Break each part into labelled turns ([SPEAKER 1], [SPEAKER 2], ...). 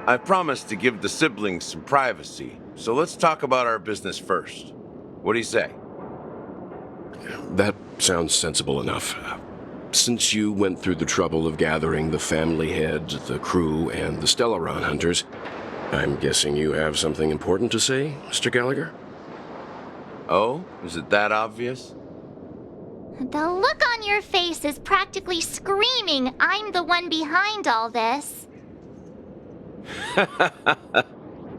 [SPEAKER 1] I promised to give the siblings some privacy, so let's talk about our business first. What do you say?
[SPEAKER 2] That sounds sensible enough. Since you went through the trouble of gathering the family head, the crew, and the Stellaron hunters, I'm guessing you have something important to say, Mr. Gallagher?
[SPEAKER 1] Oh, is it that obvious?
[SPEAKER 3] The look on your face is practically screaming, I'm the one behind all this.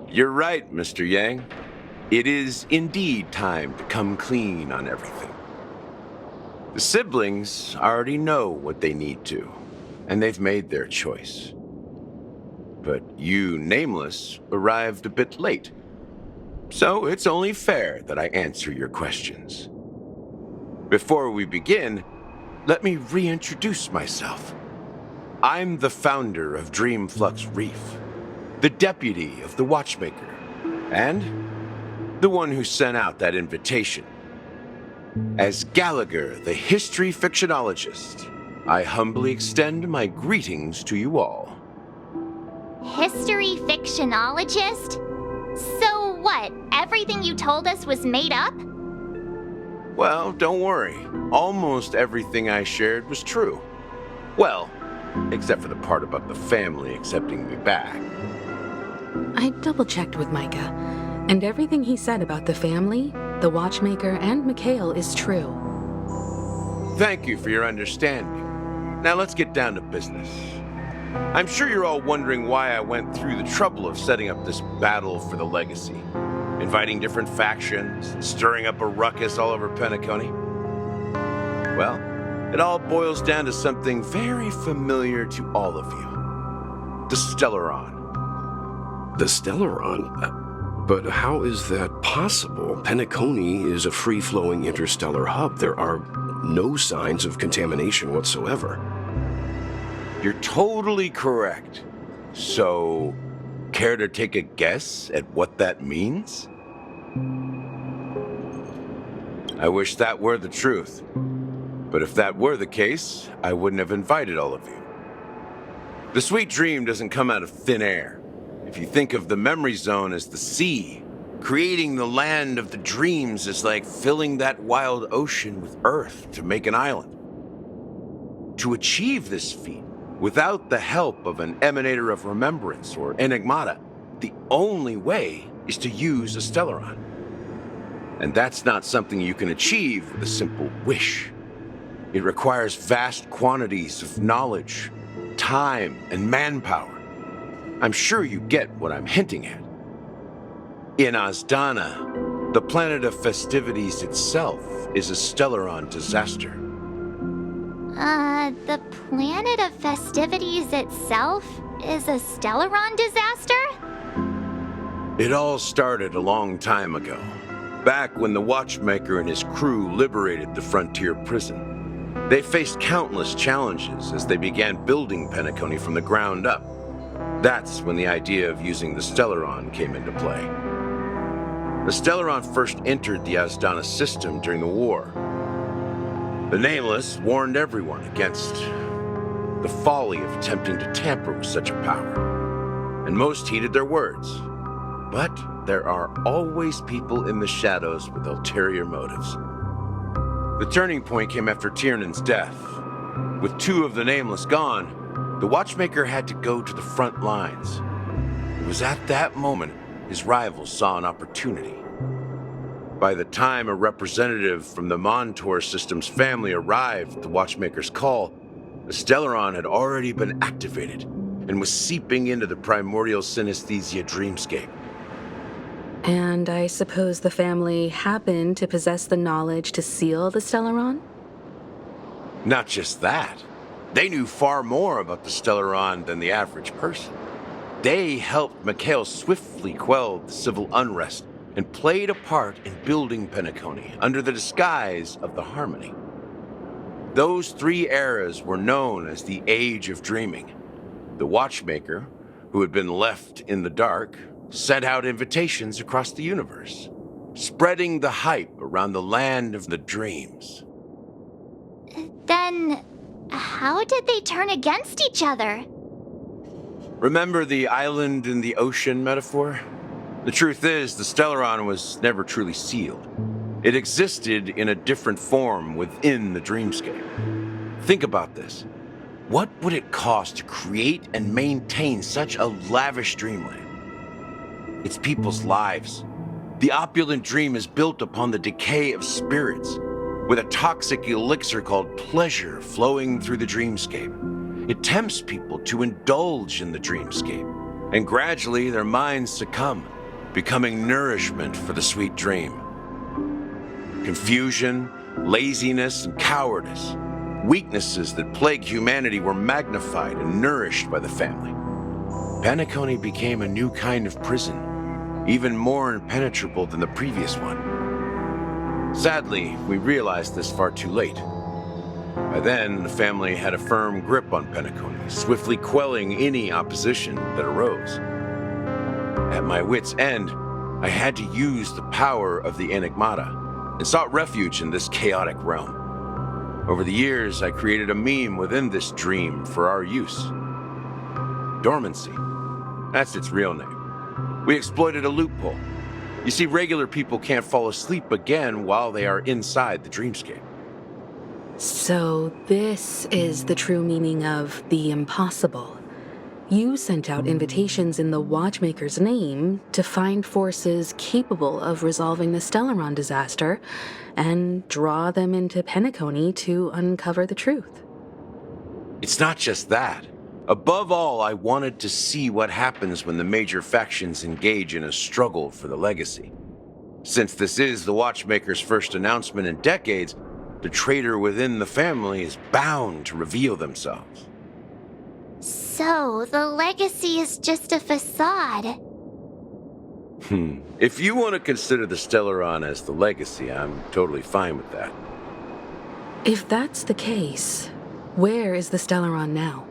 [SPEAKER 1] You're right, Mr. Yang. It is indeed time to come clean on everything. The siblings already know what they need to, and they've made their choice. But you, Nameless, arrived a bit late. So it's only fair that I answer your questions. Before we begin, let me reintroduce myself. I'm the founder of Dreamflux Reef, the deputy of the Watchmaker, and the one who sent out that invitation. As Gallagher, the history fictionologist, I humbly extend my greetings to you all.
[SPEAKER 3] History fictionologist? So what, everything you told us was made up?
[SPEAKER 1] Well, don't worry. Almost everything I shared was true. Well, except for the part about the family accepting me back.
[SPEAKER 4] I double-checked with Micah, and everything he said about the family, the Watchmaker, and Mikhail is true.
[SPEAKER 1] Thank you for your understanding. Now let's get down to business. I'm sure you're all wondering why I went through the trouble of setting up this battle for the legacy, inviting different factions, stirring up a ruckus all over Penacony. Well, it all boils down to something very familiar to all of you. The Stellaron.
[SPEAKER 2] The Stellaron? But how is that possible? Penacony is a free-flowing interstellar hub. There are no signs of contamination whatsoever.
[SPEAKER 1] You're totally correct. So, care to take a guess at what that means? I wish that were the truth. But if that were the case, I wouldn't have invited all of you. The sweet dream doesn't come out of thin air. If you think of the memory zone as the sea, creating the land of the dreams is like filling that wild ocean with earth to make an island. To achieve this feat, without the help of an emanator of remembrance or enigmata, the only way is to use a Stellaron. And that's not something you can achieve with a simple wish. It requires vast quantities of knowledge, time, and manpower. I'm sure you get what I'm hinting at. In Azdana, the planet of festivities itself is a Stellaron disaster.
[SPEAKER 3] The planet of festivities itself is a Stellaron disaster?
[SPEAKER 1] It all started a long time ago, back when the Watchmaker and his crew liberated the frontier prison. They faced countless challenges as they began building Penacony from the ground up. That's when the idea of using the Stellaron came into play. The Stellaron first entered the Azdana system during the war. The Nameless warned everyone against the folly of attempting to tamper with such a power, and most heeded their words. But there are always people in the shadows with ulterior motives. The turning point came after Tiernan's death. With two of the Nameless gone, the Watchmaker had to go to the front lines. It was at that moment his rivals saw an opportunity. By the time a representative from the Montour Systems family arrived at the Watchmaker's call, the Stellaron had already been activated and was seeping into the primordial synesthesia dreamscape.
[SPEAKER 4] And I suppose the family happened to possess the knowledge to seal the Stellaron?
[SPEAKER 1] Not just that. They knew far more about the Stellaron than the average person. They helped Mikhail swiftly quell the civil unrest and played a part in building Penacony under the disguise of the Harmony. Those three eras were known as the Age of Dreaming. The Watchmaker, who had been left in the dark, sent out invitations across the universe, spreading the hype around the land of the dreams.
[SPEAKER 3] Then, how did they turn against each other?
[SPEAKER 1] Remember the island in the ocean metaphor? The truth is, the Stellaron was never truly sealed. It existed in a different form within the dreamscape. Think about this. What would it cost to create and maintain such a lavish dreamland? It's people's lives. The opulent dream is built upon the decay of spirits, with a toxic elixir called pleasure flowing through the dreamscape. It tempts people to indulge in the dreamscape, and gradually their minds succumb, becoming nourishment for the sweet dream. Confusion, laziness, and cowardice, weaknesses that plague humanity, were magnified and nourished by the family. Penacony became a new kind of prison, even more impenetrable than the previous one. Sadly, we realized this far too late. By then, the family had a firm grip on Penacony, swiftly quelling any opposition that arose. At my wit's end, I had to use the power of the Enigmata and sought refuge in this chaotic realm. Over the years, I created a meme within this dream for our use. Dormancy. That's its real name. We exploited a loophole. You see, regular people can't fall asleep again while they are inside the dreamscape.
[SPEAKER 4] So this is the true meaning of the impossible. You sent out invitations in the Watchmaker's name to find forces capable of resolving the Stellaron disaster and draw them into Penacony to uncover the truth.
[SPEAKER 1] It's not just that. Above all, I wanted to see what happens when the major factions engage in a struggle for the legacy. Since this is the Watchmaker's first announcement in decades, the traitor within the family is bound to reveal themselves.
[SPEAKER 3] So, the legacy is just a facade.
[SPEAKER 1] If you want to consider the Stellaron as the legacy, I'm totally fine with that.
[SPEAKER 4] If that's the case, where is the Stellaron now?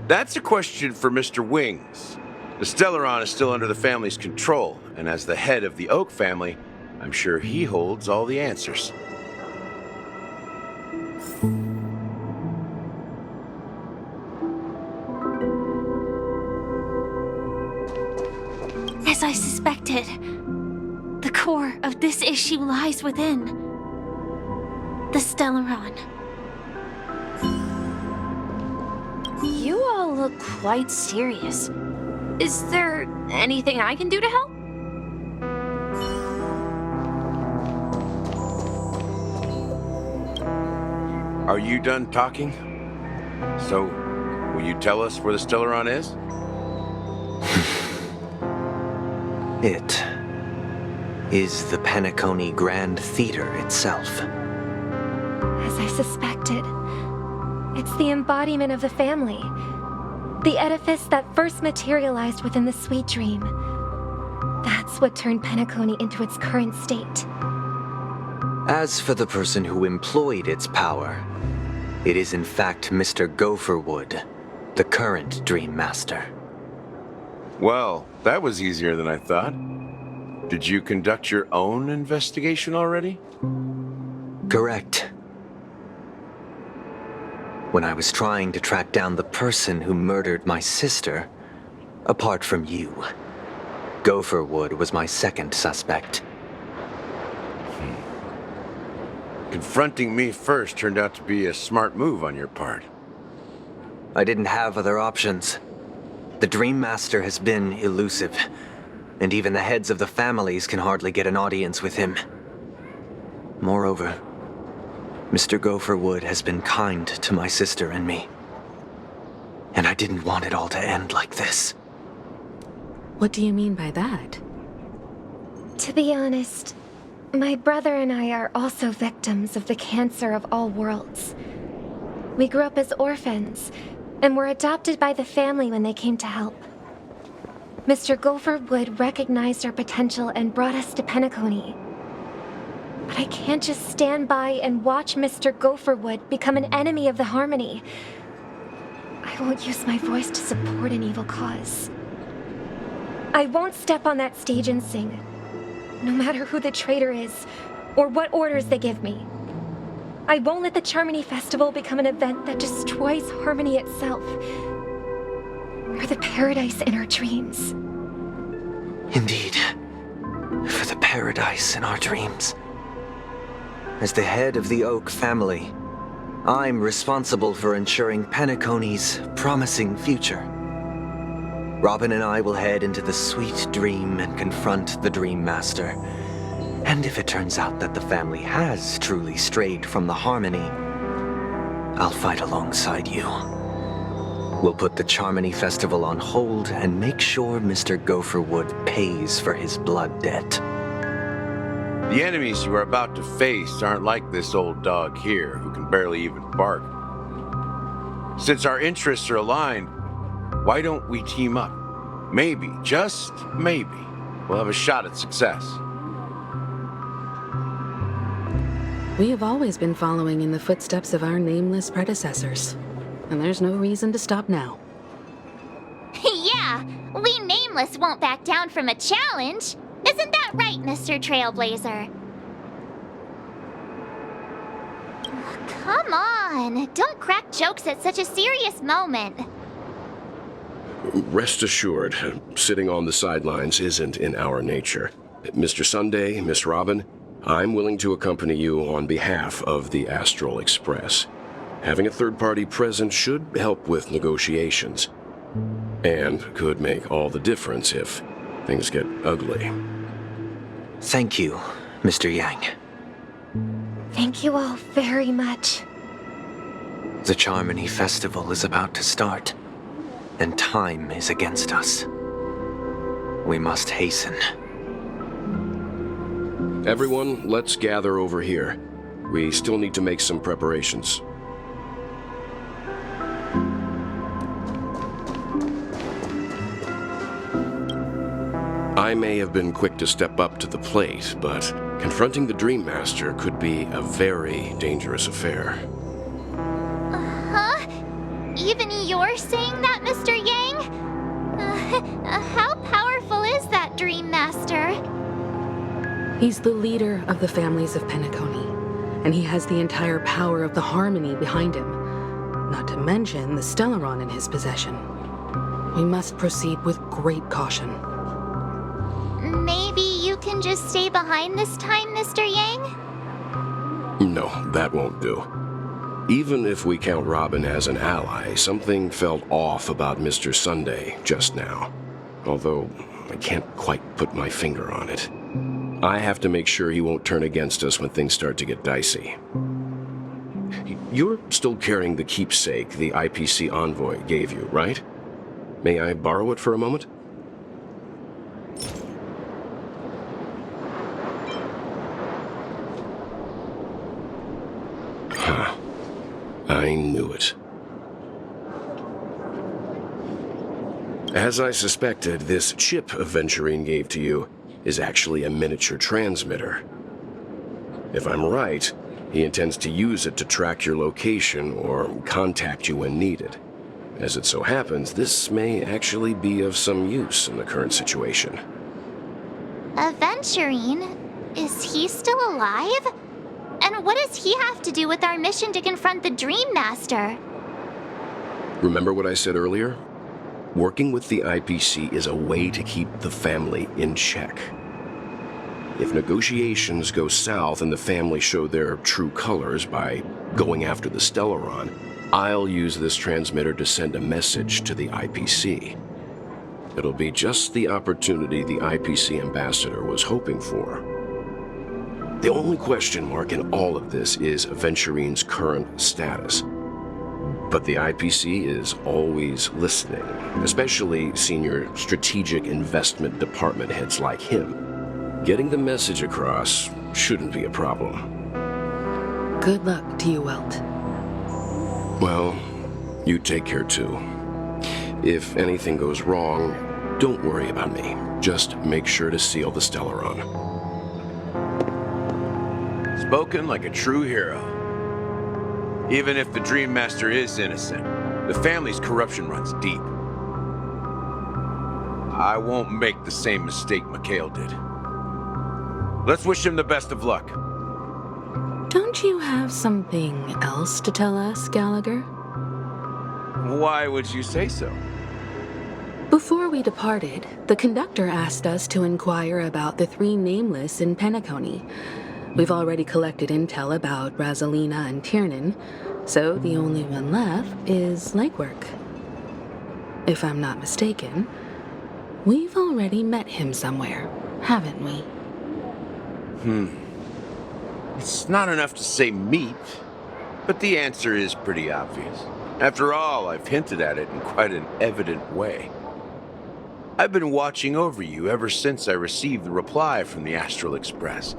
[SPEAKER 1] That's a question for Mr. Wings. The Stellaron is still under the family's control, and as the head of the Oak family, I'm sure he holds all the answers.
[SPEAKER 5] As I suspected, the core of this issue lies within the Stellaron. You all look quite serious. Is there anything I can do to help?
[SPEAKER 1] Are you done talking? So, will you tell us where the Stellaron is?
[SPEAKER 6] It is the Penacony Grand Theater itself.
[SPEAKER 7] As I suspected, it's the embodiment of the family. The edifice that first materialized within the sweet dream. That's what turned Penacony into its current state.
[SPEAKER 6] As for the person who employed its power, it is in fact Mr. Gopherwood, the current Dream Master.
[SPEAKER 1] Well, that was easier than I thought. Did you conduct your own investigation already?
[SPEAKER 6] Correct. When I was trying to track down the person who murdered my sister, apart from you, Gopherwood was my second suspect.
[SPEAKER 1] Confronting me first turned out to be a smart move on your part.
[SPEAKER 6] I didn't have other options. The Dream Master has been elusive, and even the heads of the families can hardly get an audience with him. Moreover, Mr. Gopherwood has been kind to my sister and me. And I didn't want it all to end like this.
[SPEAKER 4] What do you mean by that?
[SPEAKER 7] To be honest, my brother and I are also victims of the cancer of all worlds. We grew up as orphans, and were adopted by the family when they came to help. Mr. Gopherwood recognized our potential and brought us to Penacony. But I can't just stand by and watch Mr. Gopherwood become an enemy of the Harmony. I won't use my voice to support an evil cause. I won't step on that stage and sing, no matter who the traitor is, or what orders they give me. I won't let the Charmony Festival become an event that destroys Harmony itself. or the paradise in our dreams.
[SPEAKER 6] Indeed, for the paradise in our dreams. As the head of the Oak family, I'm responsible for ensuring Penacony's promising future. Robin and I will head into the sweet dream and confront the Dream Master. And if it turns out that the family has truly strayed from the harmony, I'll fight alongside you. We'll put the Charmony Festival on hold and make sure Mr. Gopherwood pays for his blood debt.
[SPEAKER 1] The enemies you are about to face aren't like this old dog here, who can barely even bark. Since our interests are aligned, why don't we team up? Maybe, just maybe, we'll have a shot at success.
[SPEAKER 4] We have always been following in the footsteps of our nameless predecessors, and there's no reason to stop now.
[SPEAKER 3] Yeah, we Nameless won't back down from a challenge. Isn't that right, Mr. Trailblazer? Come on, don't crack jokes at such a serious moment.
[SPEAKER 2] Rest assured, sitting on the sidelines isn't in our nature. Mr. Sunday, Miss Robin, I'm willing to accompany you on behalf of the Astral Express. Having a third party present should help with negotiations, and could make all the difference if things get ugly.
[SPEAKER 6] Thank you, Mr. Yang.
[SPEAKER 7] Thank you all very much.
[SPEAKER 6] The Charmony Festival is about to start, and time is against us. We must hasten.
[SPEAKER 2] Everyone, let's gather over here. We still need to make some preparations. I may have been quick to step up to the plate, but confronting the Dream Master could be a very dangerous affair.
[SPEAKER 3] Huh? Even you're saying that, Mr. Yang? How powerful is that Dream Master?
[SPEAKER 4] He's the leader of the families of Penacony, and he has the entire power of the Harmony behind him, not to mention the Stellaron in his possession. We must proceed with great caution.
[SPEAKER 3] Maybe you can just stay behind this time, Mr. Yang?
[SPEAKER 2] No, that won't do. Even if we count Robin as an ally, something felt off about Mr. Sunday just now. Although, I can't quite put my finger on it. I have to make sure he won't turn against us when things start to get dicey. You're still carrying the keepsake the IPC envoy gave you, right? May I borrow it for a moment? Huh. I knew it. As I suspected, this chip Aventurine gave to you is actually a miniature transmitter. If I'm right, he intends to use it to track your location or contact you when needed. As it so happens, this may actually be of some use in the current situation.
[SPEAKER 3] Aventurine? Is he still alive? And what does he have to do with our mission to confront the Dream Master?
[SPEAKER 2] Remember what I said earlier? Working with the IPC is a way to keep the family in check. If negotiations go south and the family show their true colors by going after the Stellaron, I'll use this transmitter to send a message to the IPC. It'll be just the opportunity the IPC ambassador was hoping for. The only question mark in all of this is Aventurine's current status. But the IPC is always listening, especially senior strategic investment department heads like him. Getting the message across shouldn't be a problem.
[SPEAKER 4] Good luck to you, Welt.
[SPEAKER 2] Well, you take care too. If anything goes wrong, don't worry about me. Just make sure to seal the Stellaron.
[SPEAKER 1] Spoken like a true hero. Even if the Dream Master is innocent, the family's corruption runs deep. I won't make the same mistake Mikhail did. Let's wish him the best of luck.
[SPEAKER 4] Don't you have something else to tell us, Gallagher?
[SPEAKER 1] Why would you say so?
[SPEAKER 4] Before we departed, the conductor asked us to inquire about the 3 nameless in Penacony. We've already collected intel about Rosalina and Tiernan, so the only one left is legwork. If I'm not mistaken, we've already met him somewhere, haven't we?
[SPEAKER 1] It's not enough to say meet, but the answer is pretty obvious. After all, I've hinted at it in quite an evident way. I've been watching over you ever since I received the reply from the Astral Express,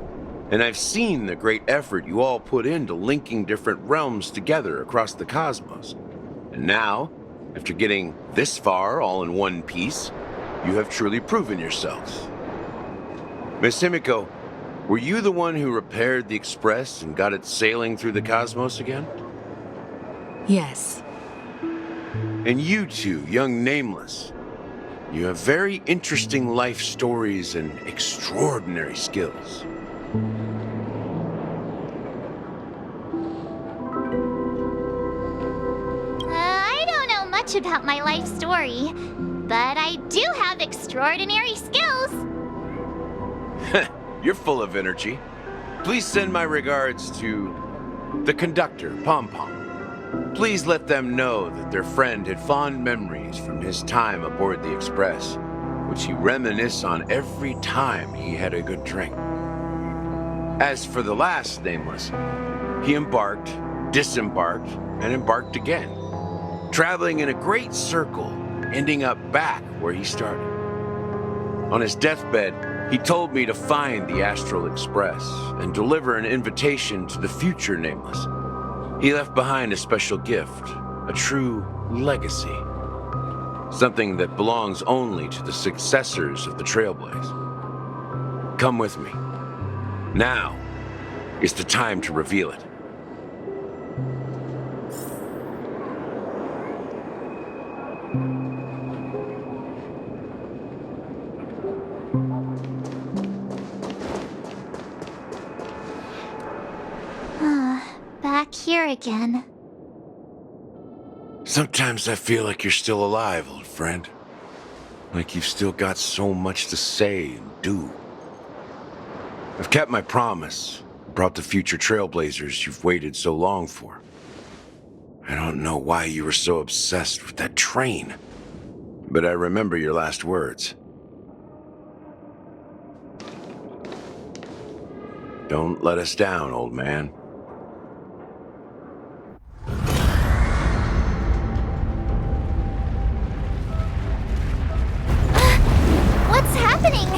[SPEAKER 1] and I've seen the great effort you all put into linking different realms together across the cosmos. And now, after getting this far all in one piece, you have truly proven yourselves. Miss Himiko, were you the one who repaired the Express and got it sailing through the cosmos again?
[SPEAKER 4] Yes.
[SPEAKER 1] And you two, young Nameless, you have very interesting life stories and extraordinary skills.
[SPEAKER 3] I don't know much about my life story, but I do have extraordinary skills.
[SPEAKER 1] You're full of energy. Please send my regards to the conductor, Pom Pom. Please let them know that their friend had fond memories from his time aboard the Express, which he reminisced on every time he had a good drink. As for the last Nameless, he embarked, disembarked, and embarked again, traveling in a great circle, ending up back where he started. On his deathbed, he told me to find the Astral Express and deliver an invitation to the future Nameless. He left behind a special gift, a true legacy. Something that belongs only to the successors of the Trailblaze. Come with me. Now is the time to reveal it.
[SPEAKER 3] Back here again.
[SPEAKER 1] Sometimes I feel like you're still alive, old friend. Like you've still got so much to say and do. I've kept my promise, brought the future Trailblazers you've waited so long for. I don't know why you were so obsessed with that train, but I remember your last words. Don't let us down, old man.
[SPEAKER 3] What's happening?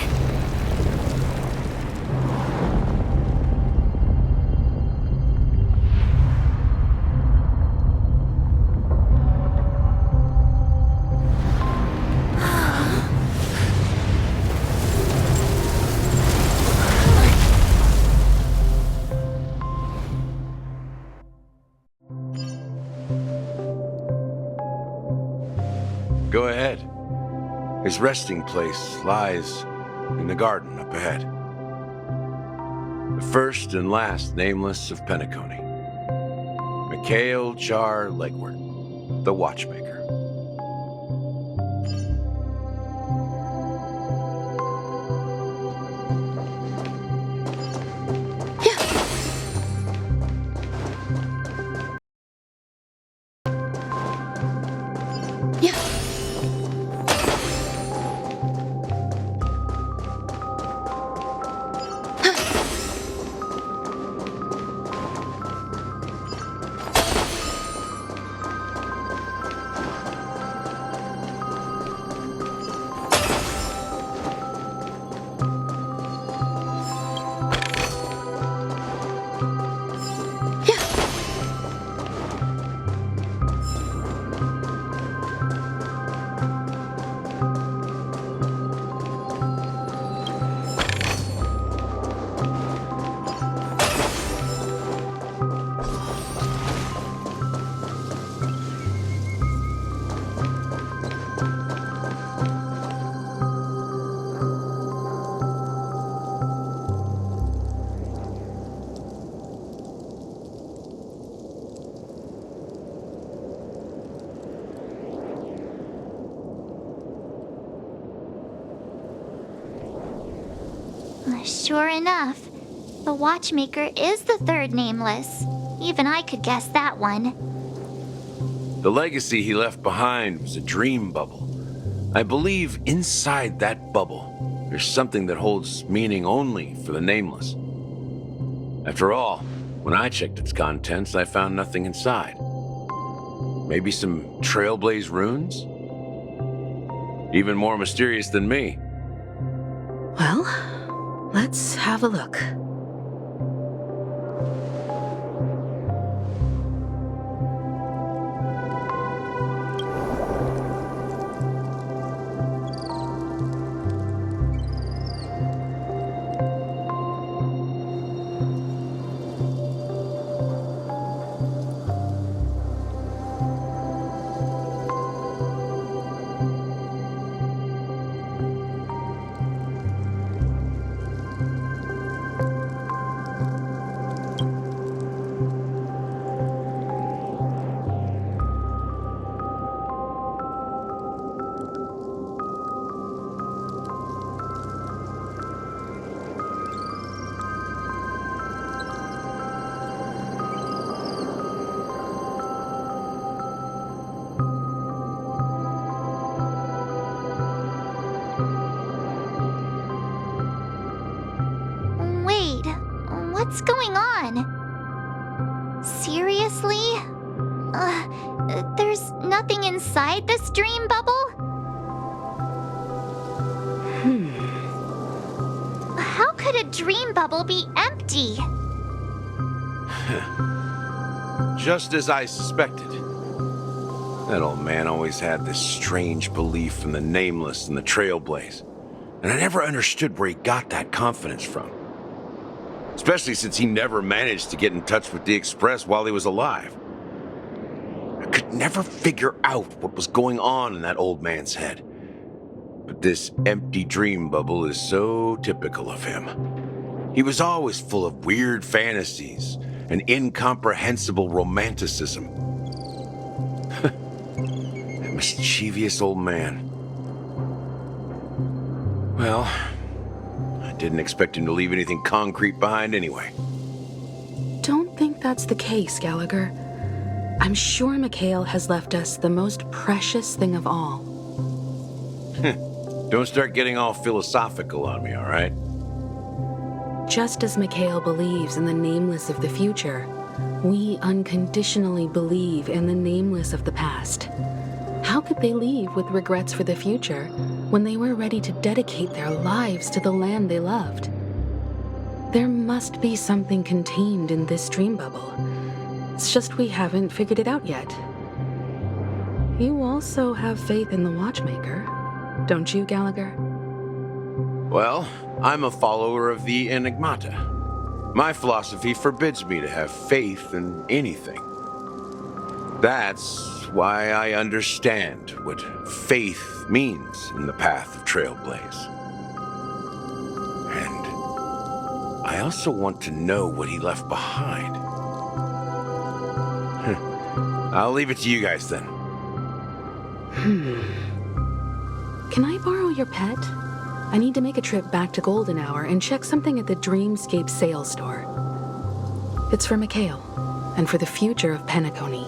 [SPEAKER 1] Go ahead. His resting place lies in the garden up ahead. The first and last Nameless of Penacony. Mikhail Jar Legwart, the Watchmaker.
[SPEAKER 3] Sure enough, the watchmaker is the third nameless. Even I could guess that one.
[SPEAKER 1] The legacy he left behind was a dream bubble. I believe inside that bubble, there's something that holds meaning only for the nameless. After all, when I checked its contents, I found nothing inside. Maybe some Trailblaze runes? Even more mysterious than me.
[SPEAKER 4] Well, let's have a look.
[SPEAKER 3] Wait, what's going on? Seriously? There's nothing inside this dream bubble? How could a dream bubble be empty?
[SPEAKER 1] Just as I suspected. That old man always had this strange belief in the nameless and the Trailblaze, and I never understood where he got that confidence from. Especially since he never managed to get in touch with the Express while he was alive. I could never figure out what was going on in that old man's head. But this empty dream bubble is so typical of him. He was always full of weird fantasies and incomprehensible romanticism. That mischievous old man. Well, I didn't expect him to leave anything concrete behind anyway.
[SPEAKER 4] Don't think that's the case, Gallagher. I'm sure Mikhail has left us the most precious thing of all.
[SPEAKER 1] Don't start getting all philosophical on me, all right?
[SPEAKER 4] Just as Mikhail believes in the nameless of the future, we unconditionally believe in the nameless of the past. How could they leave with regrets for the future when they were ready to dedicate their lives to the land they loved? There must be something contained in this dream bubble. It's just we haven't figured it out yet. You also have faith in the watchmaker, don't you, Gallagher?
[SPEAKER 1] Well, I'm a follower of the Enigmata. My philosophy forbids me to have faith in anything. That's why I understand what faith means in the path of Trailblaze. And I also want to know what he left behind. I'll leave it to you guys then.
[SPEAKER 4] Can I borrow your pet? I need to make a trip back to Golden Hour and check something at the Dreamscape sales store. It's for Mikhail, and for the future of Penacony.